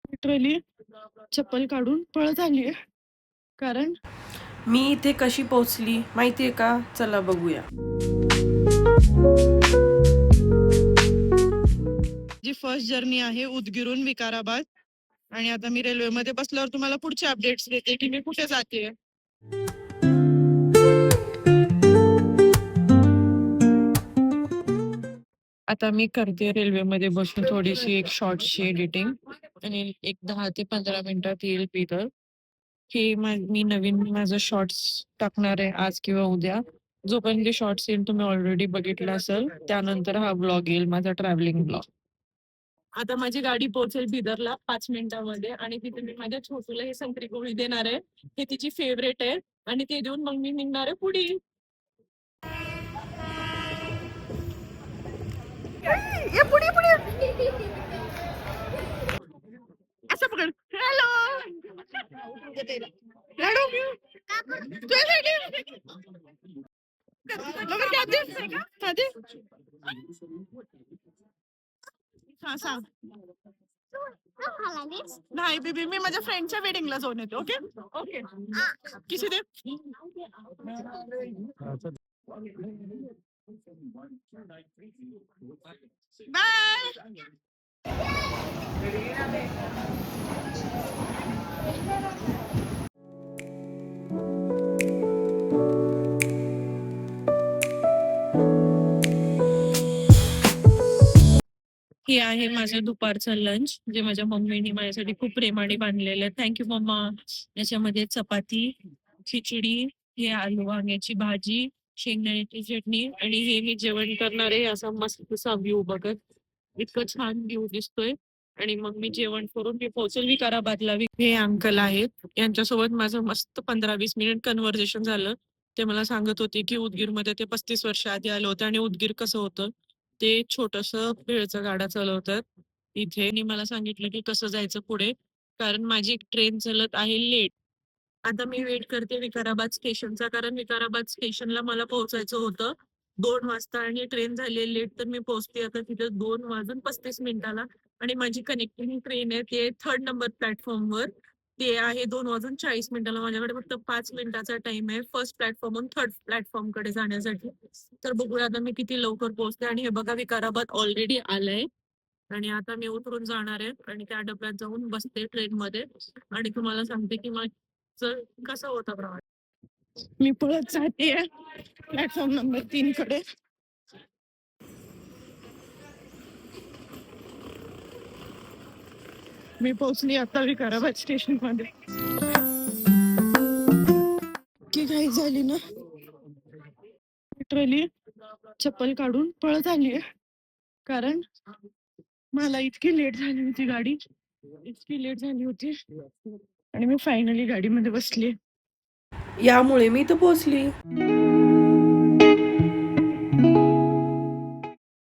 Literally चप्पल काढून पळत आलीये. कारण मी इथे कशी पोहोचली माहितीये का? चला बघूया. जी फर्स्ट जर्नी आहे उदगीरहून विकाराबाद. आणि आता मी रेल्वेमध्ये बसल्यावर तुम्हाला पुढचे अपडेट्स देते की मी कुठे जाते. आता मी करते रेल्वेमध्ये बसून थोडीशी एक शॉर्टची एडिटिंग आणि एक 10 ते 15 मिनिटात येईल पिटर. हे मी नवीन माझं शॉर्ट्स टाकणार आहे आज किंवा उद्या. जोपर्यंत ते शॉर्ट्स येईल तुम्ही ऑलरेडी बघितलं असेल. त्यानंतर हा ब्लॉग येईल माझा ट्रॅव्हलिंग ब्लॉग. आता माझी गाडी पोहोचेल बिदरला 5 मिनिटांमध्ये आणि तिथे मी माझ्या छोटूला हे संत्री गोळी देणार आहे. हे तिची फेवरेट आहे आणि ते देऊन मग मी निघणार आहे पुढे. असं पकड. हॅलो हॅलो हा सांग. नाही बेबी मी माझ्या फ्रेंडच्या वेडिंगला जाऊन येते. ओके ओके किसी दे बाय. हे आहे माझं दुपारचं लंच जे माझ्या मम्मीने माझ्यासाठी खूप प्रेमाने बांधलेलं आहे. थँक्यू मम्मा. याच्यामध्ये चपाती, खिचडी, हे आलू वांग्याची भाजी, शेंगदाण्याची चटणी आणि हे मी जेवण करणार आहे. असा मस्तसा व्ह्यू बघत इतकं छान व्ह्यू दिसतोय. आणि मग मी जेवण करून मी पोहोचेल विकाराबादला. हे अंकल आहेत यांच्यासोबत माझं मस्त 15-20 मिनिट कन्व्हर्सेशन झालं. ते मला सांगत होते की उदगीरमध्ये ते 35 वर्ष आधी आलं होतं आणि उदगीर कसं होतं ते छोटस भेळचं गाडा चालवतात इथे. आणि मला सांगितलं की कसं जायचं पुढे कारण माझी ट्रेन चालत आहे लेट. आता मी वेट करते विकाराबाद स्टेशनचा कारण विकाराबाद स्टेशनला मला पोहोचायचं होतं 2 वाजता आणि ट्रेन झाली लेट तर मी पोहोचते आता तिथे 2:35 आणि माझी कनेक्टिंग ट्रेन आहे ते 3rd नंबर प्लॅटफॉर्मवर. ते आहे 2:40 माझ्याकडे फक्त 5 मिनिटाचा टाइम आहे फर्स्ट प्लॅटफॉर्महून 3rd प्लॅटफॉर्म कडे जाण्यासाठी. तर बघूया आता मी किती लवकर पोहोचते. आणि हे बघा विकाराबाद ऑलरेडी आलंय आणि आता मी उतरून जाणार आहे आणि त्या डब्यात जाऊन बसते ट्रेन मध्ये आणि तुम्हाला सांगते की माझं कसं होतं प्रवास. मी पळत जाते प्लॅटफॉर्म नंबर 3 कडे. मी पोहोचली आता विकाराबाद स्टेशन मध्ये. की काही झाली ना लिटरली चप्पल काढून पळत आलीये. कारण मला इतकी लेट झाली होती गाडी इतकी लेट झाली होती आणि मी फायनली गाडीमध्ये बसली. यामुळे मी इथं पोहोचली.